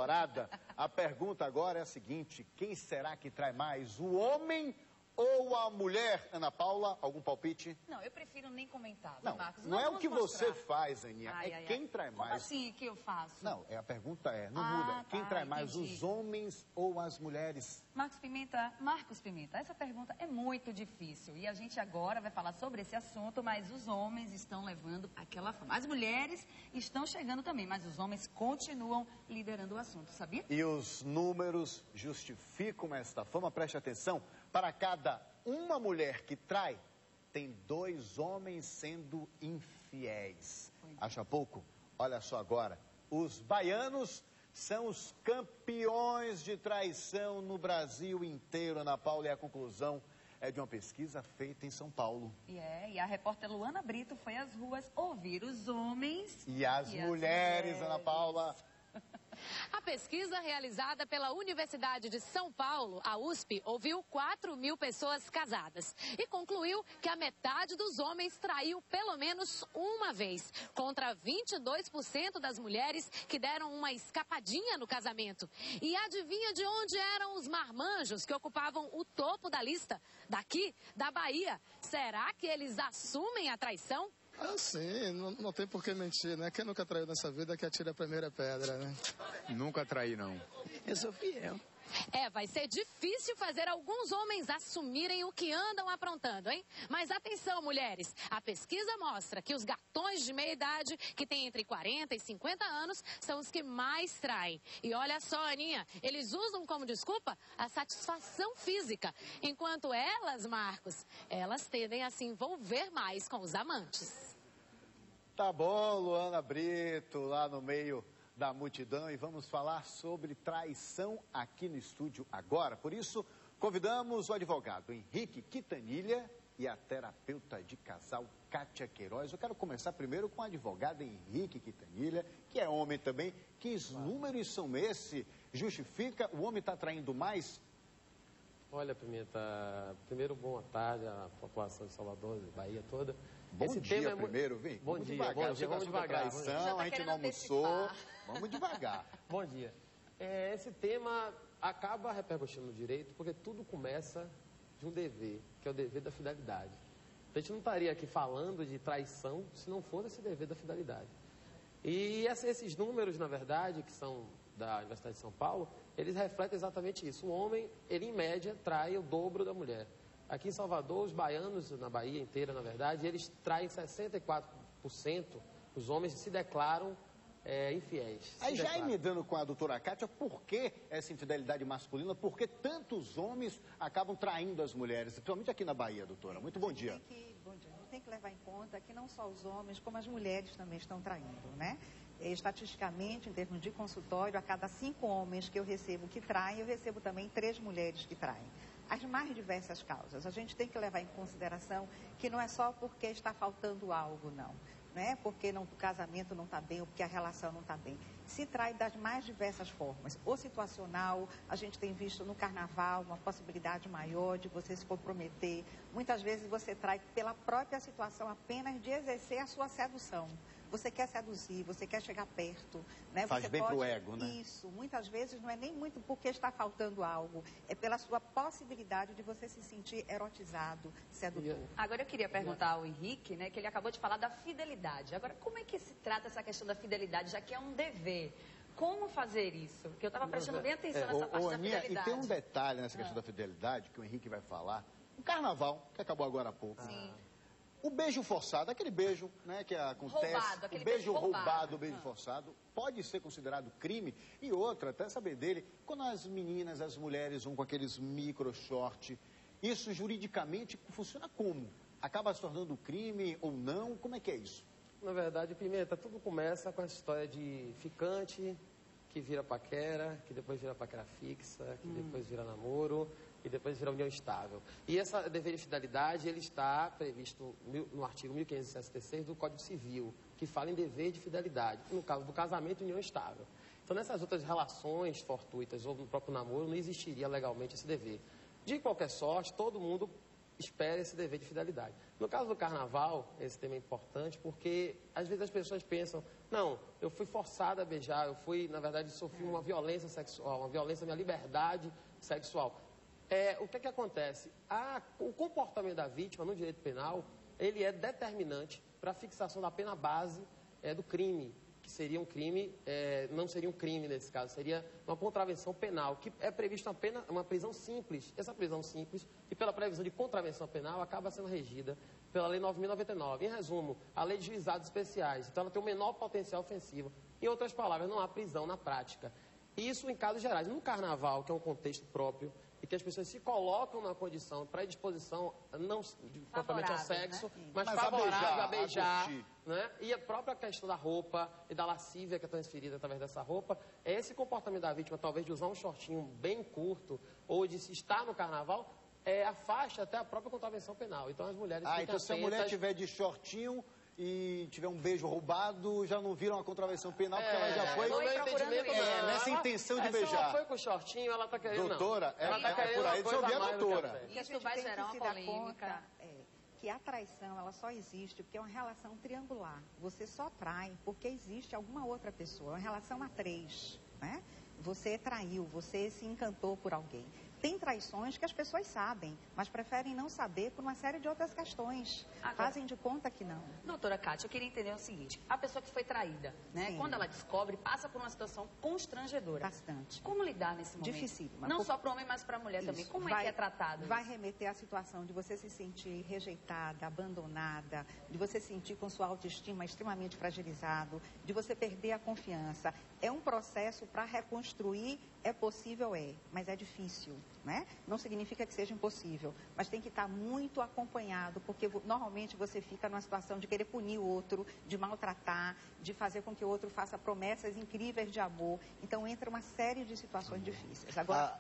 namorada. A pergunta agora é a seguinte: quem será que trai mais, o homem ou a mulher? Ana Paula, algum palpite? Não, eu prefiro nem comentar, Não, Marcos. não é o que mostrar. você faz, Aninha, quem trai mais. Como assim que eu faço? Não, a pergunta não muda. Quem trai mais, os homens ou as mulheres? Marcos Pimenta, essa pergunta é muito difícil. E a gente agora vai falar sobre esse assunto, mas os homens estão levando aquela fama. As mulheres estão chegando também, mas os homens continuam liderando o assunto, sabia? E os números justificam esta fama. Preste atenção, para cada uma mulher que trai, tem 2 homens sendo infiéis. Acha pouco? Olha só agora, os baianos são os campeões de traição no Brasil inteiro, Ana Paula, e a conclusão é de uma pesquisa feita em São Paulo. E a repórter Luana Brito foi às ruas ouvir os homens e as mulheres, Ana Paula. A pesquisa realizada pela Universidade de São Paulo, a USP, ouviu 4.000 pessoas casadas e concluiu que a metade dos homens traiu pelo menos uma vez, contra 22% das mulheres que deram uma escapadinha no casamento. E adivinha de onde eram os marmanjos que ocupavam o topo da lista? Daqui, da Bahia. Será que eles assumem a traição? Ah, sim, não tem por que mentir, né? Quem nunca traiu nessa vida é que atira a primeira pedra, né? Nunca traí, não. Eu sou fiel. Vai ser difícil fazer alguns homens assumirem o que andam aprontando, hein? Mas atenção, mulheres, a pesquisa mostra que os gatões de meia idade, que têm entre 40 e 50 anos, são os que mais traem. E olha só, Aninha, eles usam como desculpa a satisfação física, enquanto elas, Marcos, elas tendem a se envolver mais com os amantes. Tá bom, Luana Brito, lá no meio da multidão, e vamos falar sobre traição aqui no estúdio agora. Por isso, convidamos o advogado Henrique Quintanilha e a terapeuta de casal Kátia Queiroz. Eu quero começar primeiro com o advogado Henrique Quintanilha, que é homem também. Que números são esses? Justifica? O homem está traindo mais? Olha, Pimenta, primeiro, boa tarde à população de Salvador, Bahia toda. Bom Esse dia tema primeiro, vem. Bom dia, vamos devagar. Traição, a gente não almoçou, vamos devagar. Bom dia. Esse tema acaba repercutindo no direito porque tudo começa de um dever, que é o dever da fidelidade. A gente não estaria aqui falando de traição se não fosse esse dever da fidelidade. E esses números, na verdade, que são da Universidade de São Paulo, eles refletem exatamente isso. O homem, ele em média, trai o dobro da mulher. Aqui em Salvador, os baianos, na Bahia inteira, na verdade, eles traem 64%, os homens se declaram infiéis. Aí já emendando com a doutora Kátia, por que essa infidelidade masculina? Por que tantos homens acabam traindo as mulheres, principalmente aqui na Bahia, doutora? Muito bom dia. Bom dia. A gente tem que levar em conta que não só os homens, como as mulheres também estão traindo, né? Estatisticamente, em termos de consultório, a cada 5 homens que eu recebo que traem, eu recebo também 3 mulheres que traem. As mais diversas causas. A gente tem que levar em consideração que não é só porque está faltando algo, não. Não é porque o casamento não está bem ou porque a relação não está bem. Se trai das mais diversas formas. O situacional, a gente tem visto no carnaval uma possibilidade maior de você se comprometer. Muitas vezes você trai pela própria situação apenas de exercer a sua sedução. Você quer seduzir, você quer chegar perto, né? Faz você bem pro ego, né? Isso, muitas vezes não é nem muito porque está faltando algo, é pela sua possibilidade de você se sentir erotizado, sedutor. Agora eu queria perguntar ao Henrique, né, que ele acabou de falar da fidelidade. Agora, como é que se trata essa questão da fidelidade, já que é um dever? Como fazer isso? Porque eu estava prestando bem atenção nessa parte da Aninha, fidelidade. E tem um detalhe nessa questão da fidelidade, que o Henrique vai falar. O carnaval, que acabou agora há pouco. Sim. O beijo forçado, aquele beijo, né, que acontece, Roubado, aquele o beijo roubado, o beijo forçado, pode ser considerado crime. E outra, até saber dele, quando as meninas, as mulheres vão com aqueles micro short, isso juridicamente funciona como? Acaba se tornando crime ou não? Como é que é isso? Na verdade, Pimenta, tudo começa com essa história de ficante, que vira paquera, que depois vira paquera fixa, que depois vira namoro, e depois vira união estável. E esse dever de fidelidade, ele está previsto no artigo 1566 do Código Civil, que fala em dever de fidelidade, no caso do casamento e união estável. Então, nessas outras relações fortuitas ou no próprio namoro, não existiria legalmente esse dever. De qualquer sorte, todo mundo espere esse dever de fidelidade. No caso do carnaval, esse tema é importante porque às vezes as pessoas pensam, não, eu fui forçada a beijar, eu fui, na verdade, sofri uma violência sexual, uma violência à minha liberdade sexual. O que acontece? O comportamento da vítima no direito penal, ele é determinante para a fixação da pena base do crime, que seria um crime, não seria um crime nesse caso, seria uma contravenção penal, que é prevista uma prisão simples. Essa prisão simples, e pela previsão de contravenção penal, acaba sendo regida pela Lei 9.099. Em resumo, a Lei de Juizados Especiais. Então, ela tem um menor potencial ofensivo. Em outras palavras, não há prisão na prática. Isso em casos gerais. No carnaval, que é um contexto próprio, e que as pessoas se colocam na condição, predisposição, não propriamente ao sexo, né? mas favorável a beijar, né? E a própria questão da roupa e da lascívia que é transferida através dessa roupa, esse comportamento da vítima, talvez de usar um shortinho bem curto, ou de se estar no carnaval, afasta até a própria contravenção penal. Então as mulheres ficam então se a mulher tiver de shortinho e tiver um beijo roubado, já não viram a contravenção penal, porque ela já foi... No meu entendimento, nessa intenção de beijar. Se ela foi com shortinho, ela está querendo... Doutora, ela tá querendo por aí, deixa eu ouvir a doutora. Isso vai gerar uma polêmica. Que a traição, ela só existe porque é uma relação triangular. Você só trai porque existe alguma outra pessoa. É uma relação a três, né? Você traiu, você se encantou por alguém. Tem traições que as pessoas sabem, mas preferem não saber por uma série de outras questões. Fazem de conta que não. Doutora Kátia, eu queria entender o seguinte. A pessoa que foi traída, né? Quando ela descobre, passa por uma situação constrangedora. Bastante. Como lidar nesse momento? Dificílimo. Não só para o homem, mas para a mulher também. Como é que é tratado Vai remeter à situação de você se sentir rejeitada, abandonada, de você se sentir com sua autoestima extremamente fragilizado, de você perder a confiança. É um processo para reconstruir, é possível, mas é difícil, né? Não significa que seja impossível, mas tem que estar muito acompanhado, porque normalmente você fica numa situação de querer punir o outro, de maltratar, de fazer com que o outro faça promessas incríveis de amor. Então entra uma série de situações difíceis. Agora,